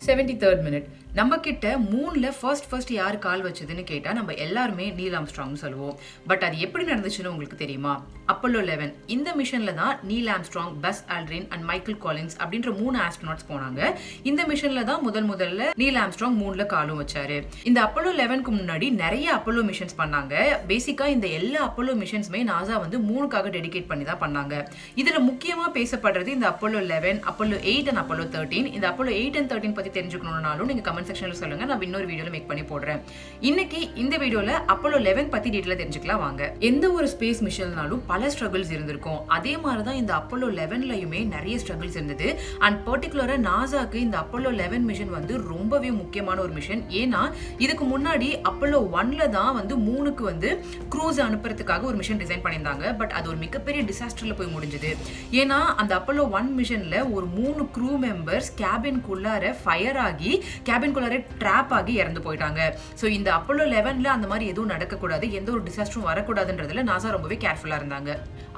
73rd minute. நம்ம கிட்ட மூன்ல first யார் கால் வச்சதுன்னு கேட்டா நம்ம எல்லாருமே நீல் ஆம்ஸ்ட்ராங்னு சொல்லுவோம். பட் அது எப்படி நடந்துச்சுன்னு உங்களுக்கு தெரியுமா? அப்போலோ 11 இந்த மிஷன்ல தான் Neil Armstrong, Buzz Aldrin and Michael Collins அப்படின்ற 3 ஆஸ்ட்ரோநாட்ஸ் போனாங்க. இந்த மிஷன்ல தான் முதல்ல நீல் ஆம்ஸ்ட்ராங் மூன்ல காலும் வச்சாரு. இந்த அப்போலோ 11க்கு முன்னாடி நிறைய அப்போலோ மிஷன்ஸ் பண்ணாங்க. பேசிக்கா இந்த எல்லா அப்போலோ மிஷன்ஸுமே நாசா வந்து மூணுக்காக டெடிகேட் பண்ணி தான் பண்ணாங்க. இதுல முக்கியமா பேசப்படுறது இந்த அப்போலோ 11, அப்போலோ 8 அண்ட் அப்போலோ 13. இந்த அப்போலோ 8 and 13 பத்தி தெரிஞ்சுக்கணும்னாலும் நீங்க கமெண்ட் செக்ஷன்ல சொல்லுங்க, நான் இன்னொரு வீடியோல மேக் பண்ணி போடுறேன். இன்னைக்கு இந்த வீடியோல அப்போலோ 11 பத்தி டீடைலா தெரிஞ்சுக்கலாம் வாங்க. எந்த ஒரு ஸ்பேஸ் மிஷன்னாலும் பல ஸ்ட்ரகிள்ஸ் இருந்திருக்கும். அதே மாதிரி தான் இந்த அப்போலோ 11லயுமே நிறைய ஸ்ட்ரகிள்ஸ் இருந்தது. அண்ட் பர்டிகுலரா நாசாக்கு இந்த அப்போலோ 11 மிஷன் வந்து ரொம்பவே முக்கியமான ஒரு மிஷன். ஏன்னா இதுக்கு முன்னாடி அப்போலோ 1ல தான் வந்து மூணுக்கு வந்து க்ரூஸ் அனுப்புறதுக்காக ஒரு மிஷன் டிசைன் பண்ணியிருந்தாங்க. பட் அது ஒரு மிகப்பெரிய டிசாஸ்டர்ல போய் முடிஞ்சது. ஏன்னா அந்த அப்போலோ 1 மிஷன்ல ஒரு 3 க்ரூ மெம்பர்ஸ் கேபின்குள்ளார ஃபயர் ஆகி கேபின்குள்ளார ட்ராப் ஆகி இறந்து போயிட்டாங்க. ஸோ இந்த அப்போலோ 11ல அந்த மாதிரி எதுவும் நடக்கக்கூடாது, எந்த ஒரு டிசாஸ்டரும் வரக்கூடாதுன்றதுல நாசா ரொம்பவே கேர்ஃபுல்லா இருந்தாங்க.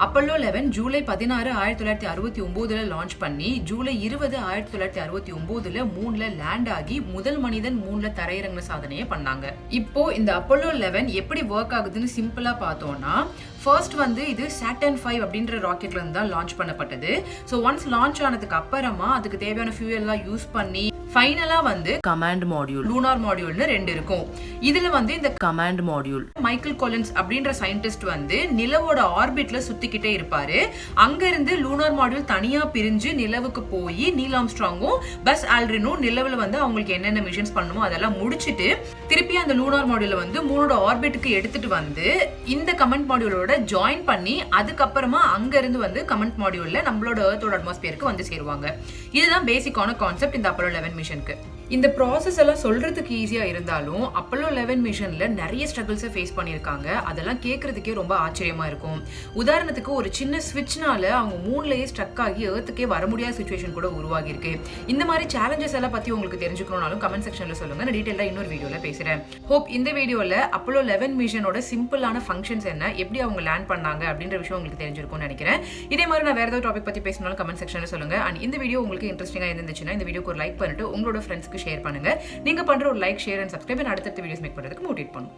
அப்போலோ 11 ஜூலை 16, 1969ல லான்ச் பண்ணி ஜூலை 20, 1969ல மூன்ல லேண்ட் ஆகி முதல் மனிதன் மூன்ல தரையிறங்கின சாதனையை பண்ணாங்க. இப்போ இந்த அப்போலோ 11 எப்படி ஒர்க் ஆகுதுன்னு சிம்பிளா பார்த்தோம்னா, ஃபர்ஸ்ட் வந்து இது சாட்டர்ன் 5 அப்படின்ற ராக்கெட்ல இருந்து தான் லான்ச் பண்ணப்பட்டது. ஸோ ஒன்ஸ் லான்ச் ஆனதுக்கு அப்புறமா அதுக்கு தேவையான ஃபியூயல்லாம் யூஸ் பண்ணி ஃபைனலா வந்து கமாண்ட் மாடியூல், லூனார் மாடியூல்னு 2 இருக்கும். இதுல வந்து இந்த கமாண்ட் மாடியூல் மைக்கேல் காலின்ஸ் அப்படின்ற சயின்டிஸ்ட் வந்து நிலவோட ஆர்பிட்ல சுத்திக்கிட்டே இருப்பாரு. அங்க இருந்து லூனார் மாடியூல் தனியா பிரிஞ்சு நிலவுக்கு போய் நீல் ஆம்ஸ்ட்ராங்கும் பஸ் ஆல்ட்ரினும் நிலவுல வந்து அவங்களுக்கு என்னென்ன மிஷன்ஸ் பண்ணுமோ அதெல்லாம் முடிச்சுட்டு திருப்பி அந்த லூனார் மாடியூல வந்து மூணோட ஆர்பிட்டுக்கு எடுத்துட்டு வந்து இந்த கமெண்ட் மாடியூலோட ஜாயின் பண்ணி அதுக்கப்புறமா அங்க இருந்து வந்து கமெண்ட் மாடியூல்ல நம்மளோட எர்த்தோட அட்மாஸ்பியருக்கு வந்து சேருவாங்க. இதுதான் பேசிக்கான கான்செப்ட் இந்த அப்போலோ 11 மிஷனுக்கு. இந்த ப்ராசஸ் எல்லாம் சொல்றதுக்கு ஈஸியா இருந்தாலும் அப்போலோ 11 மிஷன்ல நிறைய ஸ்ட்ரகிள்ஸை ஃபேஸ் பண்ணியிருக்காங்க. அதெல்லாம் கேட்கறதுக்கே ரொம்ப ஆச்சரியமா இருக்கும். உதாரணத்துக்கு ஒரு சின்ன ஸ்விட்ச்னால அவங்க மூணுலயே ஸ்ட்ரக் ஆகி எர்த்துக்கே வர முடியாத சுச்சுவேஷன் கூட உருவாகி இருக்கு. இந்த மாதிரி சேலஞ்சஸ் எல்லாம் பத்தி உங்களுக்கு தெரிஞ்சுக்கணும்னாலும் கமெண்ட் செக்ஷன்ல சொல்லுங்க, நான் டீடைலா இன்னொரு வீடியோல பேசுறேன். ஹோப் இந்த வீடியோல அப்போலோ 11 மிஷனோட சிம்பிளான ஃபங்க்ஷன்ஸ் என்ன, எப்படி அவங்க லேண்ட் பண்ணாங்க அப்படின்ற விஷயம் உங்களுக்கு தெரிஞ்சிருக்கும்னு நினைக்கிறேன். இதே மாதிரி நான் வேற ஏதாவது டாபிக் பத்தி பேசினாலும் கமெண்ட் செக்ஷன்ல சொல்லுங்க. அண்ட் இந்த வீடியோ உங்களுக்கு இன்ட்ரெஸ்டிங்கா இருந்துச்சுன்னா இந்த வீடியோக்கு ஒரு லைக் பண்ணிட்டு உங்களோட ஃப்ரெண்ட்ஸ்க்கு ஷேர் பண்ணுங்க. நீங்க பண்ற ஒரு லைக், ஷேர் அண்ட் சப்ஸ்கிரைப் அடுத்த வீடியோஸ் மேக் பண்றதுக்கு மோட்டிவேட் பண்ணும்.